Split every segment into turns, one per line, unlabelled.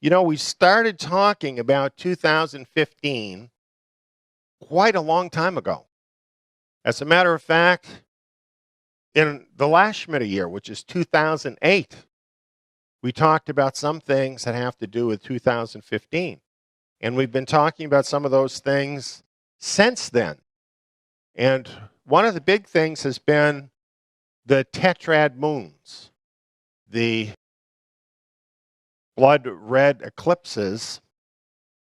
We started talking about 2015 quite a long time ago. As a matter of fact, in the last Schmidt year, which is 2008, we talked about some things that have to do with 2015. And we've been talking about some of those things since then. And one of the big things has been the Tetrad moons, the blood red eclipses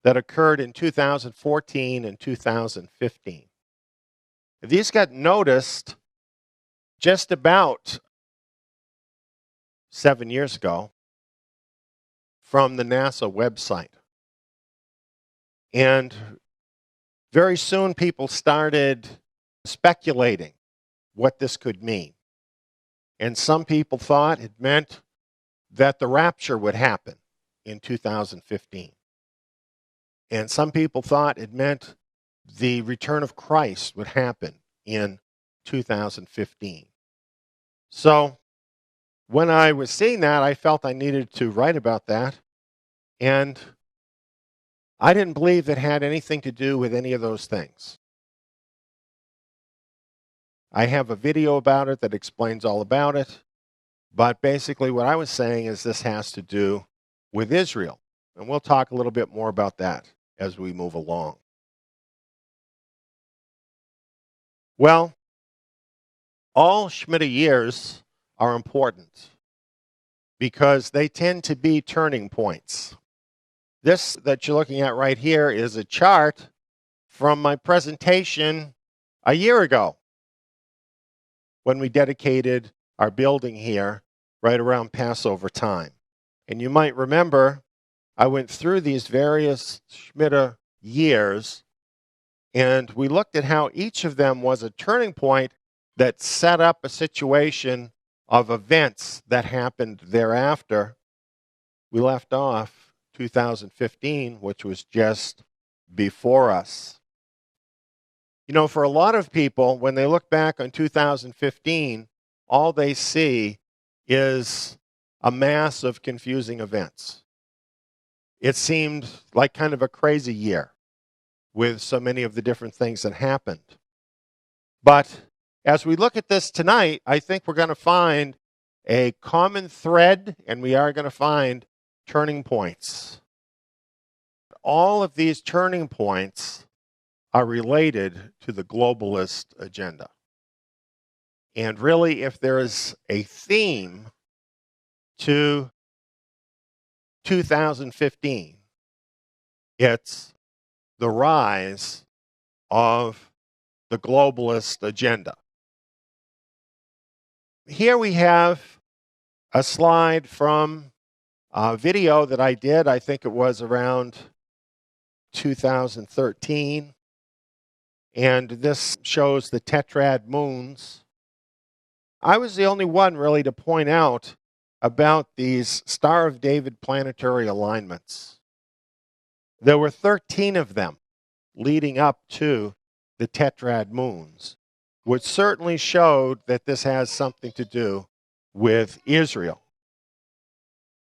that occurred in 2014 and 2015. These got noticed just about 7 years ago from the NASA website. And very soon people started speculating what this could mean. And some people thought it meant that the rapture would happen in 2015. And some people thought it meant the return of Christ would happen in 2015. So when I was seeing that, I felt I needed to write about that. And I didn't believe it had anything to do with any of those things. I have a video about it that explains all about it. But basically what I was saying is this has to do with Israel. And we'll talk a little bit more about that as we move along. Well, all Schmidt years are important because they tend to be turning points. This that you're looking at right here is a chart from my presentation a year ago when we dedicated our building here right around Passover time. And you might remember I went through these various Schmidt years and we looked at how each of them was a turning point that set up a situation of events that happened thereafter. We left off 2015, which was just before us. For a lot of people, when they look back on 2015, all they see is a mass of confusing events. It seemed like kind of a crazy year with so many of the different things that happened. But as we look at this tonight, I think we're going to find a common thread, and we are going to find turning points. All of these turning points are related to the globalist agenda. And really, if there is a theme to 2015, it's the rise of the globalist agenda. Here we have a slide from a video that I did. I think it was around 2013. And this shows the Tetrad moons. I was the only one really to point out about these Star of David planetary alignments. There were 13 of them leading up to the Tetrad moons, which certainly showed that this has something to do with Israel.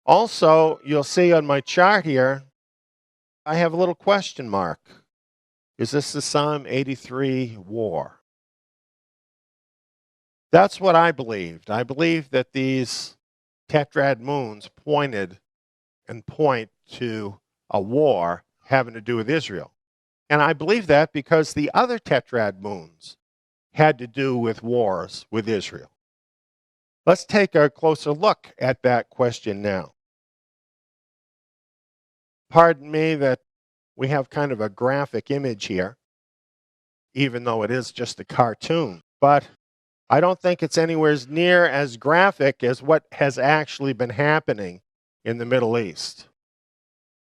Also, you'll see on my chart here, I have a little question mark. Is this the Psalm 83 war? That's what I believed. I believed that these Tetrad moons pointed and point to a war having to do with Israel. And I believe that because the other Tetrad moons had to do with wars with Israel. Let's take a closer look at that question now. Pardon me that we have kind of a graphic image here, even though it is just a cartoon. But I don't think it's anywhere near as graphic as what has actually been happening in the Middle East,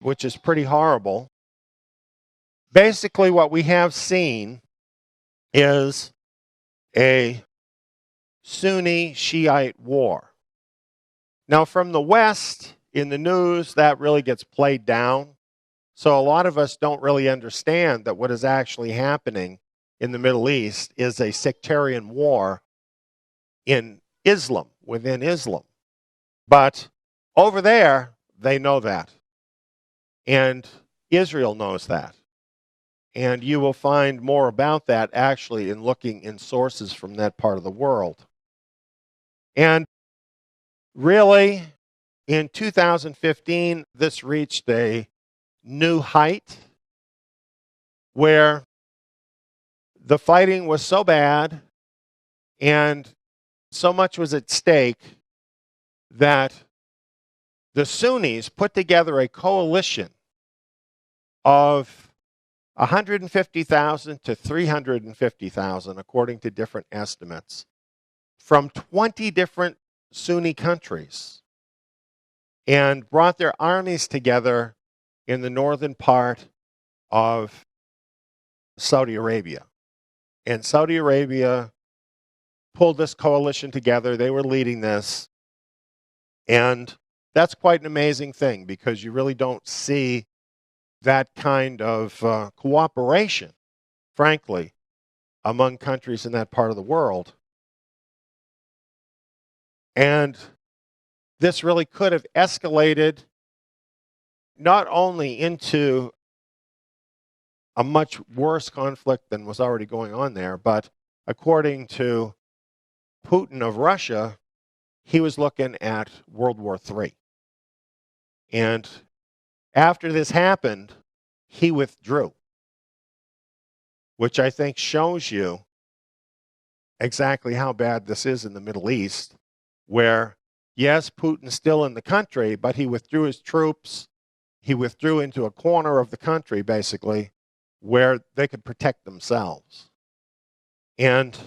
which is pretty horrible. Basically, what we have seen is a Sunni Shiite war. Now, from the West, in the news, that really gets played down. So a lot of us don't really understand that what is actually happening in the Middle East is a sectarian war in Islam, within Islam. But over there, they know that. And Israel knows that. And you will find more about that actually in looking in sources from that part of the world. And really, in 2015, this reached a new height where the fighting was so bad and so much was at stake that the Sunnis put together a coalition of 150,000 to 350,000, according to different estimates, from 20 different Sunni countries, and brought their armies together in the northern part of Saudi Arabia. And Saudi Arabia pulled this coalition together. They were leading this. And that's quite an amazing thing, because you really don't see that kind of cooperation, frankly, among countries in that part of the world. And this really could have escalated not only into a much worse conflict than was already going on there, but according to Putin of Russia, he was looking at World War III. And after this happened, he withdrew, which I think shows you exactly how bad this is in the Middle East, where, yes, Putin's still in the country, but he withdrew his troops. He withdrew into a corner of the country, basically, where they could protect themselves. And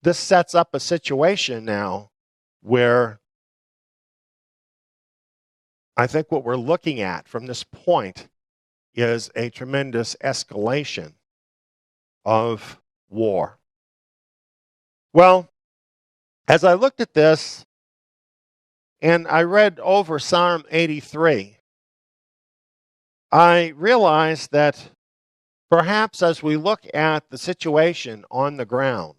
this sets up a situation now where I think what we're looking at from this point is a tremendous escalation of war. Well, as I looked at this and I read over Psalm 83, I realized that perhaps as we look at the situation on the ground,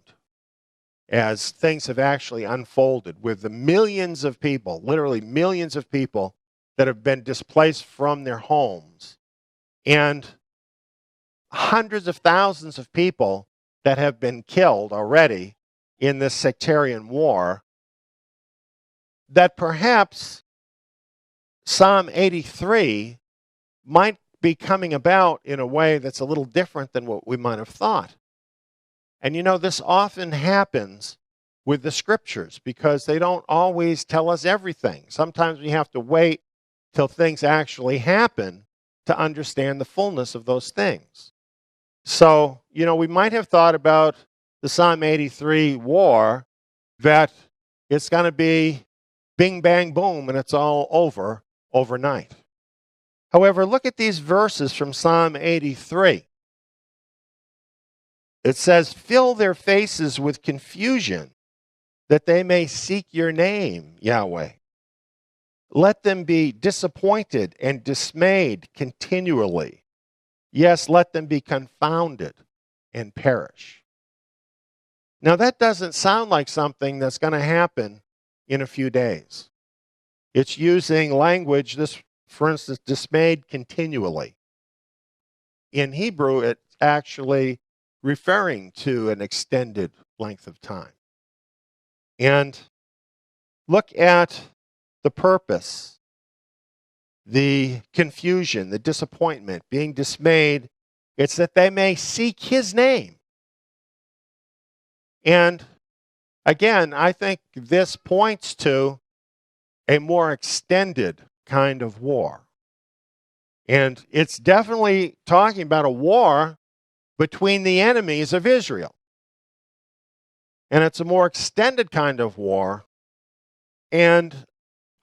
as things have actually unfolded with the millions of people, literally millions of people that have been displaced from their homes, and hundreds of thousands of people that have been killed already in this sectarian war, that perhaps Psalm 83 might be coming about in a way that's a little different than what we might have thought. And you know, this often happens with the scriptures because they don't always tell us everything. Sometimes we have to wait till things actually happen to understand the fullness of those things. So, you know, we might have thought about the Psalm 83 war that it's going to be bing, bang, boom, and it's all over overnight. However, look at these verses from Psalm 83. It says, "Fill their faces with confusion, that they may seek your name, Yahweh. Let them be disappointed and dismayed continually. Yes, let them be confounded and perish." Now, that doesn't sound like something that's going to happen in a few days. It's using language, this, for instance, dismayed continually. In Hebrew, it's actually referring to an extended length of time. And look at the purpose, the confusion, the disappointment, being dismayed. It's that they may seek his name. And again, I think this points to a more extended kind of war. And it's definitely talking about a war between the enemies of Israel. And it's a more extended kind of war. And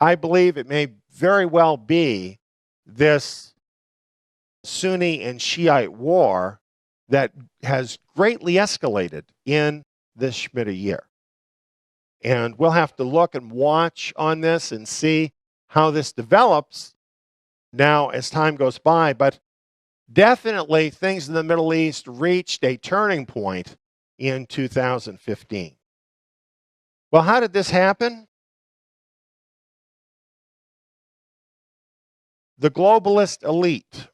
I believe it may very well be this Sunni and Shiite war that has greatly escalated in this Shemitah year. And we'll have to look and watch on this and see how this develops now as time goes by. But definitely things in the Middle East reached a turning point in 2015. Well, how did this happen? The globalist elite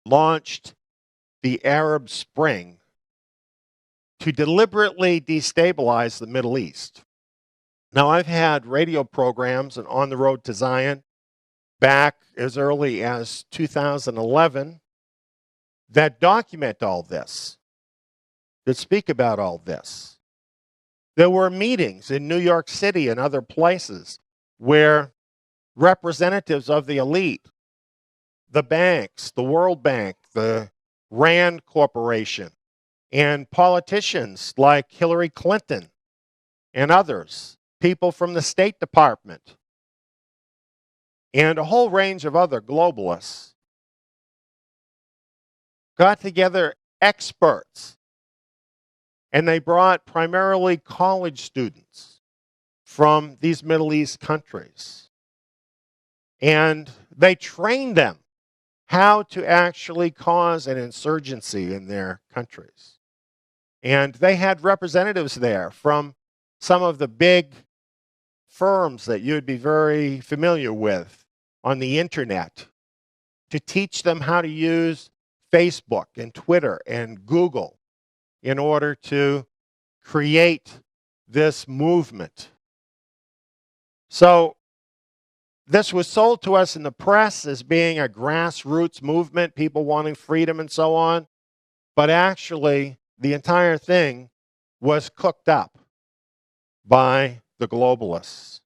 launched the Arab Spring to deliberately destabilize the Middle East. Now, I've had radio programs and On the Road to Zion back as early as 2011 that document all this, that speak about all this. There were meetings in New York City and other places where representatives of the elite, the banks, the World Bank, the Rand Corporation, and politicians like Hillary Clinton and others, people from the State Department, and a whole range of other globalists, got together experts, and they brought primarily college students from these Middle East countries. And they trained them how to actually cause an insurgency in their countries. And they had representatives there from some of the big firms that you'd be very familiar with on the internet to teach them how to use Facebook and Twitter and Google in order to create this movement. So this was sold to us in the press as being a grassroots movement, people wanting freedom and so on. But actually, the entire thing was cooked up by the globalists.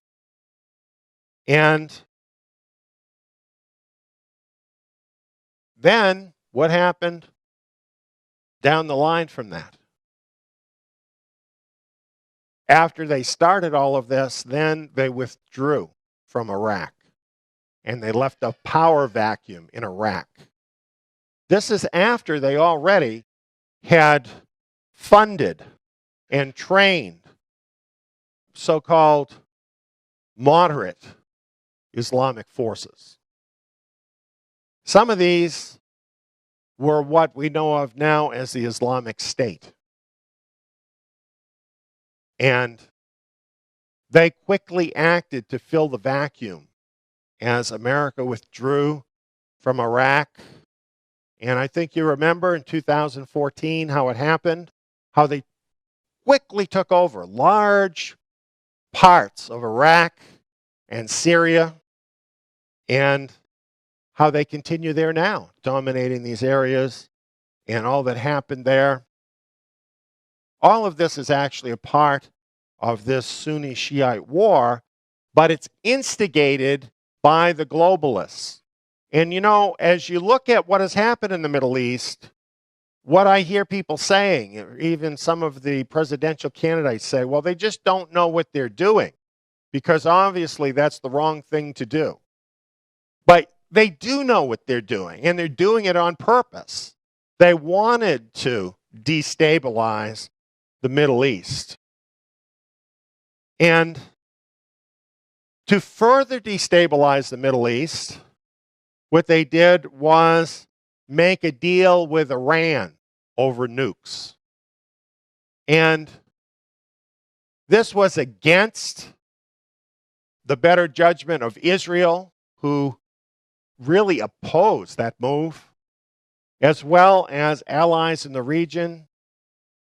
And then what happened down the line from that? After they started all of this, then they withdrew from Iraq, and they left a power vacuum in Iraq. This is after they already had funded and trained so-called moderate Islamic forces. Some of these were what we know of now as the Islamic State. And they quickly acted to fill the vacuum as America withdrew from Iraq. And I think you remember in 2014 how it happened, how they quickly took over large parts of Iraq and Syria, and how they continue there now, dominating these areas and all that happened there. All of this is actually a part of this Sunni Shiite war, but it's instigated by the globalists. And you know, as you look at what has happened in the Middle East, what I hear people saying, even some of the presidential candidates say, well, they just don't know what they're doing, because obviously that's the wrong thing to do. But they do know what they're doing, and they're doing it on purpose. They wanted to destabilize the Middle East. And to further destabilize the Middle East, what they did was make a deal with Iran over nukes. And this was against the better judgment of Israel, who really opposed that move, as well as allies in the region,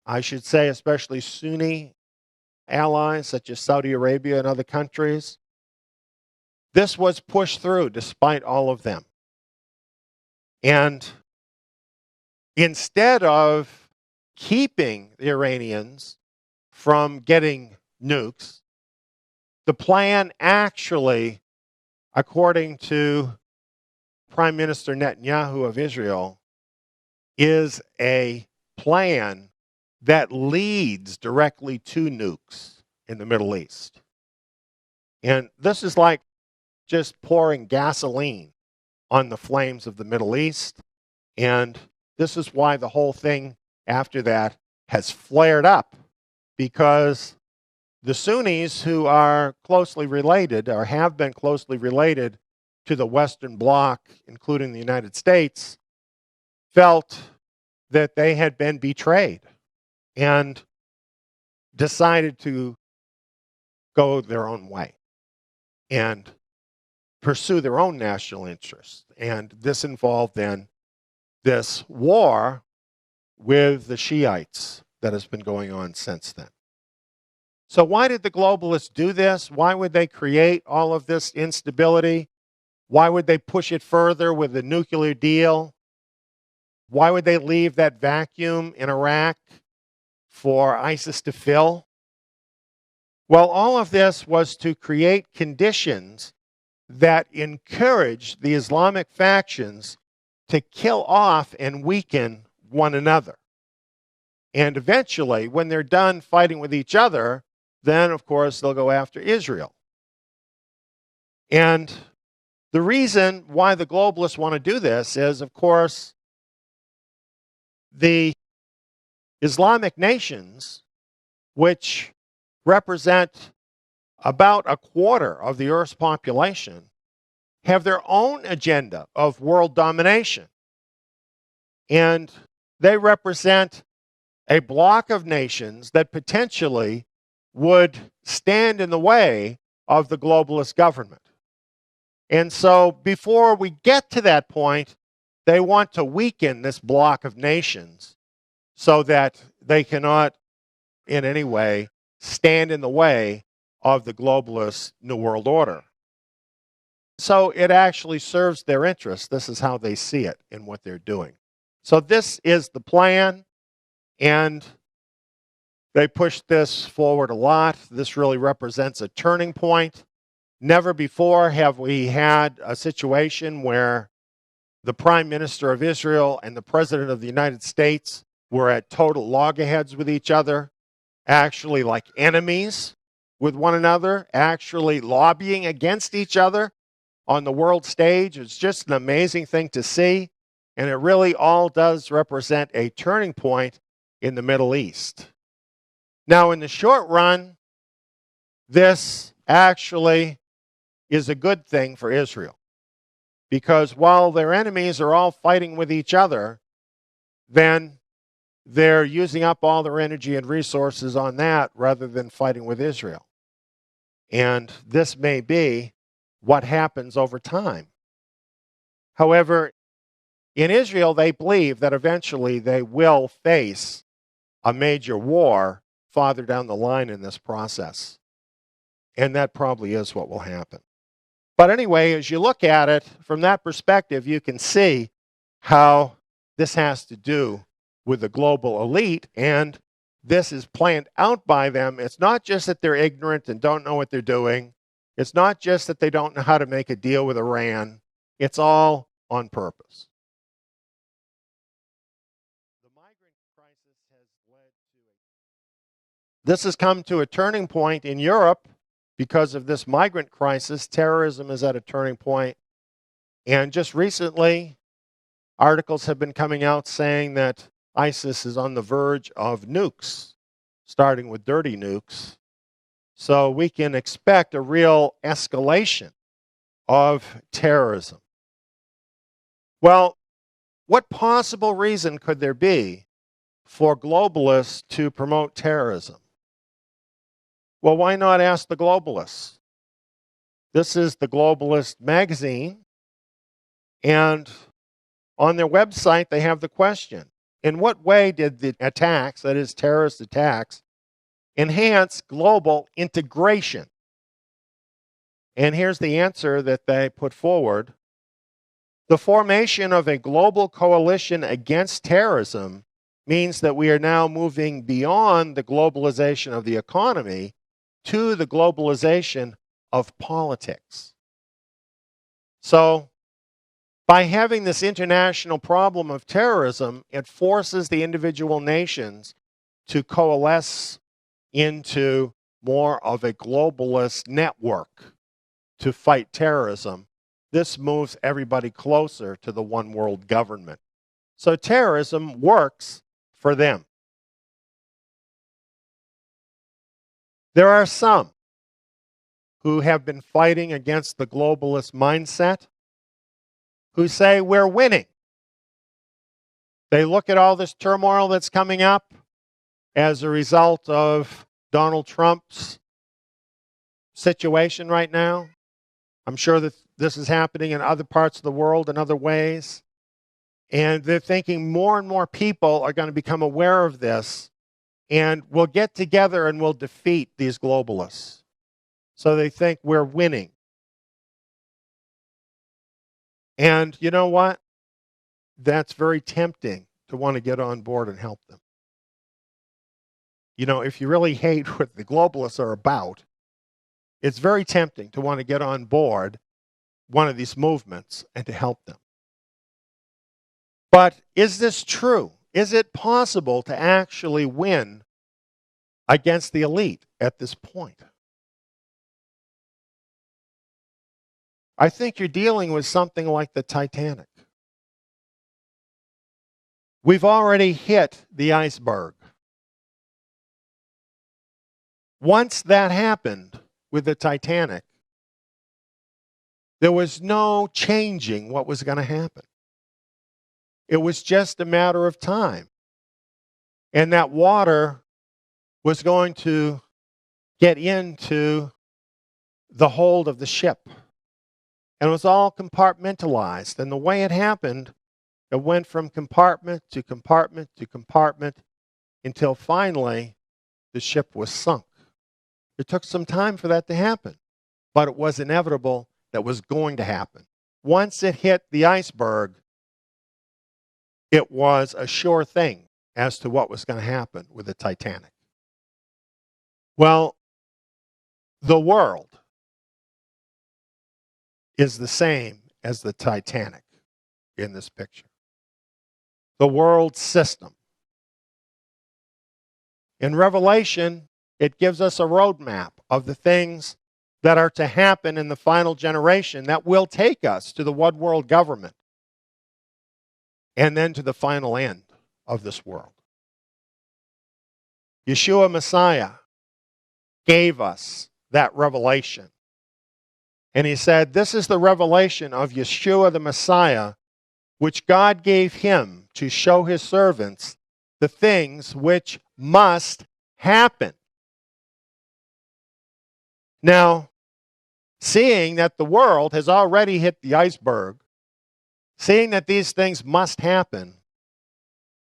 I should say especially Sunni allies such as Saudi Arabia and other countries. This was pushed through despite all of them. And instead of keeping the Iranians from getting nukes, the plan actually, according to Prime Minister Netanyahu of Israel, is a plan that leads directly to nukes in the Middle East. And this is like just pouring gasoline on the flames of the Middle East. And this is why the whole thing after that has flared up, because the Sunnis, who are closely related or have been closely related to the Western Bloc, including the United States, felt that they had been betrayed and decided to go their own way. And pursue their own national interests. And this involved then this war with the Shiites that has been going on since then. So why did the globalists do this? Why would they create all of this instability? Why would they push it further with the nuclear deal? Why would they leave that vacuum in Iraq for ISIS to fill? Well, all of this was to create conditions that encouraged the Islamic factions to kill off and weaken one another. And eventually, when they're done fighting with each other, then, of course, they'll go after Israel. And the reason why the globalists want to do this is, of course, the Islamic nations, which represent about a quarter of the Earth's population, have their own agenda of world domination. And they represent a block of nations that potentially would stand in the way of the globalist government. And so before we get to that point, they want to weaken this block of nations so that they cannot in any way stand in the way of the globalist New World Order. So it actually serves their interests. This is how they see it in what they're doing. So this is the plan, and they push this forward a lot. This really represents a turning point. Never before have we had a situation where the Prime Minister of Israel and the President of the United States were at total loggerheads with each other, actually like enemies with one another, actually lobbying against each other on the world stage. It's just an amazing thing to see, and it really all does represent a turning point in the Middle East. Now, in the short run, this actually is a good thing for Israel, because while their enemies are all fighting with each other, then they're using up all their energy and resources on that rather than fighting with Israel. And this may be what happens over time. However, in Israel, they believe that eventually they will face a major war farther down the line in this process. And that probably is what will happen. But anyway, as you look at it from that perspective, you can see how this has to do with the global elite, and this is planned out by them. It's not just that they're ignorant and don't know what they're doing. It's not just that they don't know how to make a deal with Iran. It's all on purpose. The migrant crisis has led to This has come to a turning point in Europe because of this migrant crisis. Terrorism is at a turning point. And just recently, articles have been coming out saying that ISIS is on the verge of nukes, starting with dirty nukes. So we can expect a real escalation of terrorism. Well, what possible reason could there be for globalists to promote terrorism? Well, why not ask the globalists? This is the Globalist magazine, and on their website they have the question: in what way did the attacks, that is terrorist attacks, enhance global integration? And here's the answer that they put forward. The formation of a global coalition against terrorism means that we are now moving beyond the globalization of the economy to the globalization of politics. So, by having this international problem of terrorism, it forces the individual nations to coalesce into more of a globalist network to fight terrorism. This moves everybody closer to the one world government. So terrorism works for them. There are some who have been fighting against the globalist mindset who say we're winning. They look at all this turmoil that's coming up as a result of Donald Trump's situation right now. I'm sure that this is happening in other parts of the world in other ways. And they're thinking more and more people are going to become aware of this, and we'll get together and we'll defeat these globalists. So they think we're winning. And you know what? That's very tempting to want to get on board and help them. You know, if you really hate what the globalists are about, it's very tempting to want to get on board one of these movements and to help them. But is this true? Is it possible to actually win against the elite at this point? I think you're dealing with something like the Titanic. We've already hit the iceberg. Once that happened with the Titanic, there was no changing what was going to happen. It was just a matter of time. And that water was going to get into the hold of the ship. And it was all compartmentalized. And the way it happened, it went from compartment to compartment to compartment until finally the ship was sunk. It took some time for that to happen, but it was inevitable that was going to happen. Once it hit the iceberg, it was a sure thing as to what was going to happen with the Titanic. Well, the world is the same as the Titanic in this picture. The world system. In Revelation, it gives us a roadmap of the things that are to happen in the final generation that will take us to the one world government and then to the final end of this world. Yeshua Messiah gave us that revelation. And he said, this is the revelation of Yeshua the Messiah, which God gave him to show his servants the things which must happen. Now, seeing that the world has already hit the iceberg, seeing that these things must happen,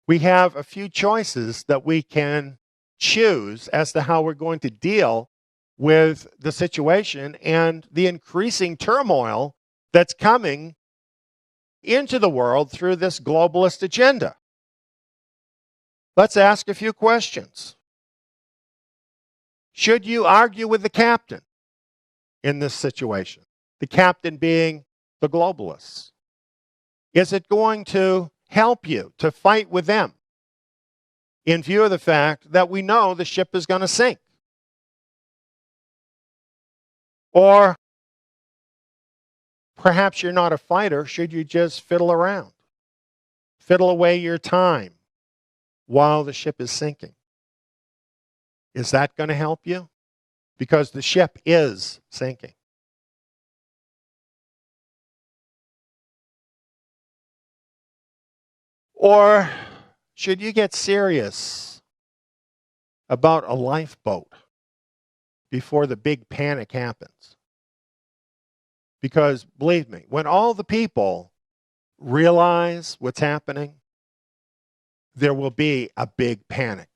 we have a few choices that we can choose as to how we're going to deal with the situation and the increasing turmoil that's coming into the world through this globalist agenda. Let's ask a few questions. Should you argue with the captain in this situation? The captain being the globalists. Is it going to help you to fight with them in view of the fact that we know the ship is going to sink? Or perhaps you're not a fighter. Should you just fiddle around? Fiddle away your time while the ship is sinking. Is that going to help you? Because the ship is sinking. Or should you get serious about a lifeboat before the big panic happens? Because believe me, when all the people realize what's happening, there will be a big panic.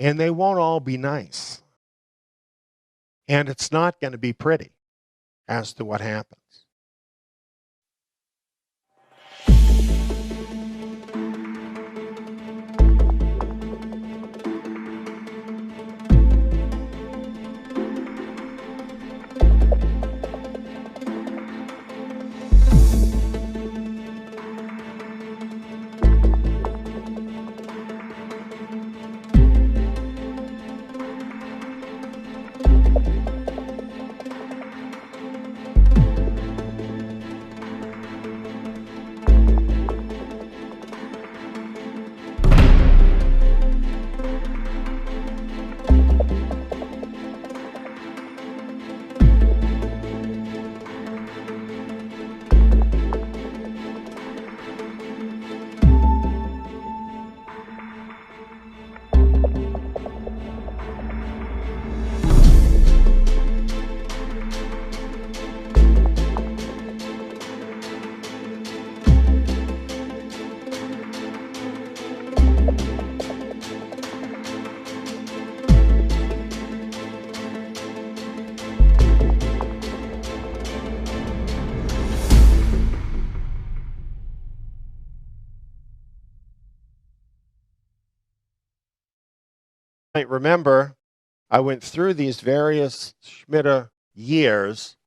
And they won't all be nice. And it's not going to be pretty as to what happens. Remember, I went through these various Schmidt years,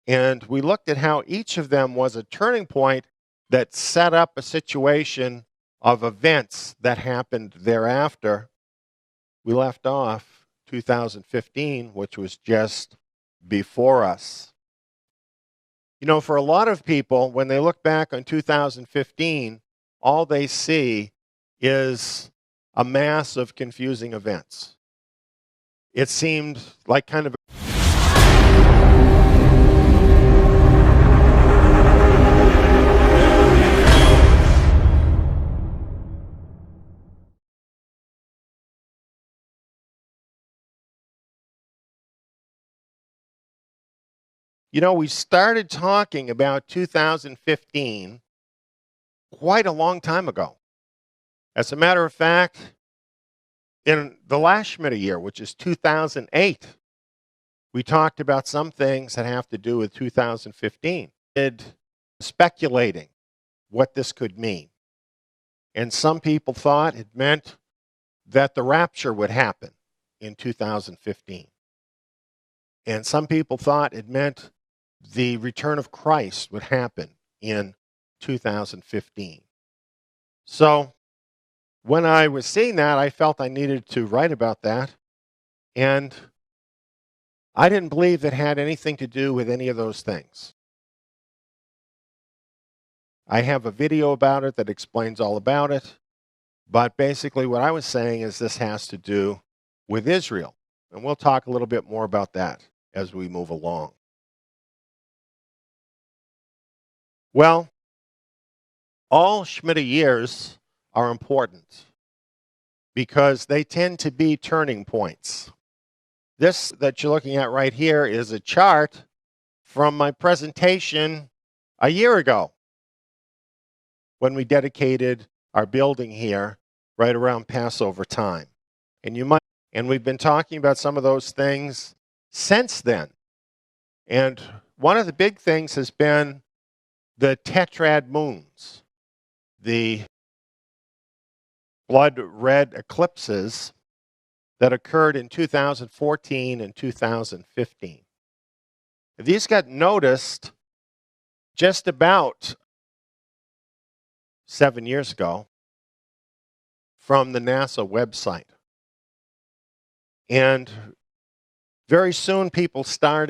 and we looked at how each of them was a turning point that set up a situation of events that happened thereafter. We left off 2015, which was just before us. You know, for a lot of people, when they look back on 2015, all they see is a mass of confusing events. It seemed like kind of we started talking about 2015 quite a long time ago. As a matter of fact, in the last Schmidt year, which is 2008, we talked about some things that have to do with 2015. Speculating what this could mean. And some people thought it meant that the rapture would happen in 2015. And some people thought it meant the return of Christ would happen in 2015. So when I was seeing that, I felt I needed to write about that. And I didn't believe it had anything to do with any of those things. I have a video about it that explains all about it. But basically what I was saying is this has to do with Israel. And we'll talk a little bit more about that as we move along. Well, all Schmidt years are important because they tend to be turning points. This that you're looking at right here is a chart from my presentation a year ago when we dedicated our building here right around Passover time. And we've been talking about some of those things since then. And one of the big things has been the Tetrad moons, the blood red eclipses that occurred in 2014 and 2015. These got noticed just about 7 years ago from the NASA website. And very soon people started